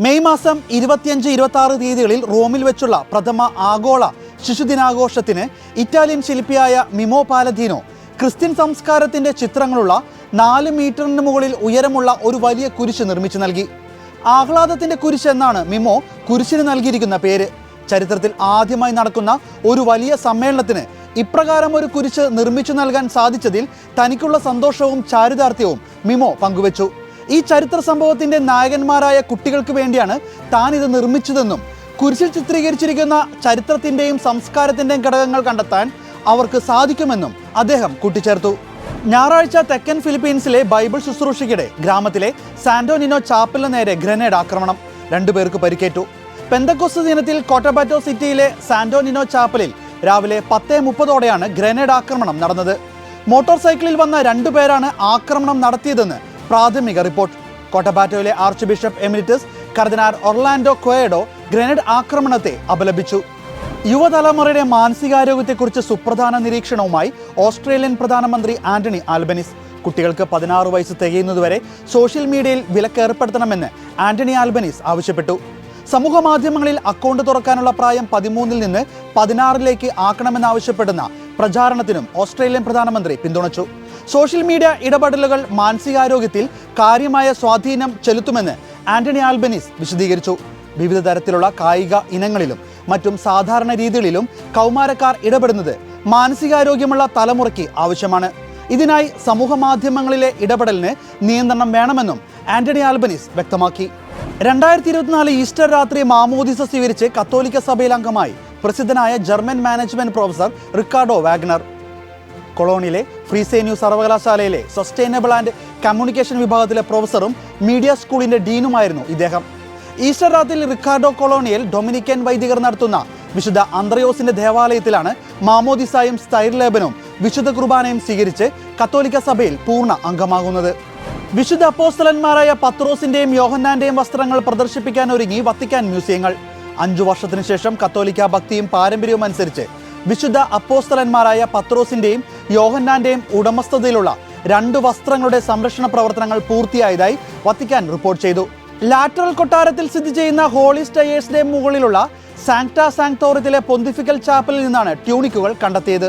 May മാസം 25-26 തീയതികളിൽ റോമിൽ വെച്ചുള്ള പ്രഥമ ആഗോള ശിശുദിനാഘോഷത്തിന് ഇറ്റാലിയൻ ശില്പിയായ മിമോ പാലദീനോ ക്രിസ്ത്യൻ സംസ്കാരത്തിന്റെ ചിത്രങ്ങളുള്ള 4 മീറ്ററിന് മുകളിൽ ഉയരമുള്ള ഒരു വലിയ കുരിശ് നിർമ്മിച്ചു നൽകി. ആഹ്ലാദത്തിന്റെ കുരിശ് എന്നാണ് മിമോ കുരിശിന് നൽകിയിരിക്കുന്ന പേര്. ചരിത്രത്തിൽ ആദ്യമായി നടക്കുന്ന ഒരു വലിയ സമ്മേളനത്തിന് ഇപ്രകാരം ഒരു കുരിശ് നിർമ്മിച്ചു നൽകാൻ സാധിച്ചതിൽ തനിക്കുള്ള സന്തോഷവും ചാരിതാർത്ഥ്യവും മിമോ പങ്കുവച്ചു. ഈ ചരിത്ര സംഭവത്തിന്റെ നായകന്മാരായ കുട്ടികൾക്ക് വേണ്ടിയാണ് താൻ ഇത് നിർമ്മിച്ചതെന്നും കുരിശിൽ ചിത്രീകരിച്ചിരിക്കുന്ന ചരിത്രത്തിന്റെയും സംസ്കാരത്തിന്റെയും ഘടകങ്ങൾ കണ്ടെത്താൻ അവർക്ക് സാധിക്കുമെന്നും അദ്ദേഹം കൂട്ടിച്ചേർത്തു. ഞായറാഴ്ച തെക്കൻ ഫിലിപ്പീൻസിലെ ബൈബിൾ ശുശ്രൂഷയ്ക്കിടെ ഗ്രാമത്തിലെ സാന്റോ നിനോ ചാപ്പലിന് നേരെ ഗ്രനേഡ് ആക്രമണം. 2 പേർക്ക് പരിക്കേറ്റു. പെന്തക്കോസ്ത് ദിനത്തിൽ കോട്ടബാറ്റോ സിറ്റിയിലെ സാന്റോ നിനോ ചാപ്പലിൽ രാവിലെ 10:30ഓടെയാണ് ഗ്രനേഡ് ആക്രമണം നടന്നത്. മോട്ടോർ സൈക്കിളിൽ വന്ന 2 പേരാണ് ആക്രമണം നടത്തിയതെന്ന് പ്രാഥമിക റിപ്പോർട്ട്. കോട്ടബാറ്റോയിലെ ആർച്ച് ബിഷപ്പ് എമിരിറ്റസ് കർദിനാൾ ഒർലാൻഡോ ക്വയഡോ ഗ്രനേഡ് ആക്രമണത്തെ അപലപിച്ചു. യുവതലമുറയുടെ മാനസികാരോഗ്യത്തെക്കുറിച്ച് സുപ്രധാന നിരീക്ഷണവുമായി ഓസ്ട്രേലിയൻ പ്രധാനമന്ത്രി ആന്റണി ആൽബനീസ്. കുട്ടികൾക്ക് 16 വയസ്സ് തികയുന്നതുവരെ സോഷ്യൽ മീഡിയയിൽ വിലക്ക് ഏർപ്പെടുത്തണമെന്ന് ആന്റണി ആൽബനീസ് ആവശ്യപ്പെട്ടു. സമൂഹ മാധ്യമങ്ങളിൽ അക്കൗണ്ട് തുറക്കാനുള്ള പ്രായം 13-ൽ നിന്ന് 16-ലേക്ക് ആക്കണമെന്നാവശ്യപ്പെടുന്ന പ്രചാരണത്തിനും ഓസ്ട്രേലിയൻ പ്രധാനമന്ത്രി പിന്തുണച്ചു. സോഷ്യൽ മീഡിയ ഇടപെടലുകൾ മാനസികാരോഗ്യത്തിൽ കാര്യമായ സ്വാധീനം ചെലുത്തുമെന്ന് ആന്റണി ആൽബനീസ് വിശദീകരിച്ചു. വിവിധ തരത്തിലുള്ള കായിക ഇനങ്ങളിലും മറ്റും സാധാരണ രീതികളിലും കൗമാരക്കാർ ഇടപെടുന്നത് മാനസികാരോഗ്യമുള്ള തലമുറയ്ക്ക് ആവശ്യമാണ്. ഇതിനായി സമൂഹ മാധ്യമങ്ങളിലെ ഇടപെടലിന് നിയന്ത്രണം വേണമെന്നും ആന്റണി ആൽബനീസ് വ്യക്തമാക്കി. 2024 ഈസ്റ്റർ രാത്രി മാമോദിസ സ്വീകരിച്ച് കത്തോലിക്ക സഭയിൽ അംഗമായി പ്രസിദ്ധനായ German management professor Ricardo Wagner. കൊളോണിലെ ഫ്രീസേന്യു സർവകലാശാലയിലെ സസ്റ്റൈനബിൾ ആൻഡ് കമ്മ്യൂണിക്കേഷൻ വിഭാഗത്തിലെ പ്രൊഫസറും മീഡിയ സ്കൂളിന്റെ ഡീനുമായിരുന്നു ഇദ്ദേഹം. ഈസ്റ്റർ രാത്രിയിൽ റിക്കാർഡോ കൊളോണിയൽ ഡൊമിനിക്കൻ വൈദികർ നടത്തുന്ന വിശുദ്ധ അന്ത്രയോസിന്റെ ദേവാലയത്തിലാണ് മാമോദിസായും സ്ഥൈര്യലേപനവും വിശുദ്ധ കുർബാനയും സ്വീകരിച്ച് കത്തോലിക്ക സഭയിൽ പൂർണ്ണ അംഗമാകുന്നത്. വിശുദ്ധ അപ്പോസ്തലന്മാരായ പത്രോസിന്റെയും യോഹന്നാന്റെയും വസ്ത്രങ്ങൾ പ്രദർശിപ്പിക്കാൻ ഒരുങ്ങി വത്തിക്കാൻ മ്യൂസിയങ്ങൾ. 5 വർഷത്തിനു ശേഷം കത്തോലിക്ക ഭക്തിയും പാരമ്പര്യവും അനുസരിച്ച് വിശുദ്ധ അപ്പോസ്തലന്മാരായ പത്രോസിന്റെയും യോഹന്നാന്റെയും ഉടമസ്ഥതയിലുള്ള 2 വസ്ത്രങ്ങളുടെ സംരക്ഷണ പ്രവർത്തനങ്ങൾ പൂർത്തിയായതായി വത്തിക്കാൻ റിപ്പോർട്ട് ചെയ്തു. ലാറ്ററൽ കൊട്ടാരത്തിൽ സ്ഥിതി ചെയ്യുന്ന ഹോളി സ്റ്റയേഴ്സിന്റെ മുകളിലുള്ള സാങ്ക്ടാ സാങ്ക്തോറത്തിലെ പൊന്തിഫിക്കൽ ചാപ്പലിൽ നിന്നാണ് ട്യൂണിക്കുകൾ കണ്ടെത്തിയത്.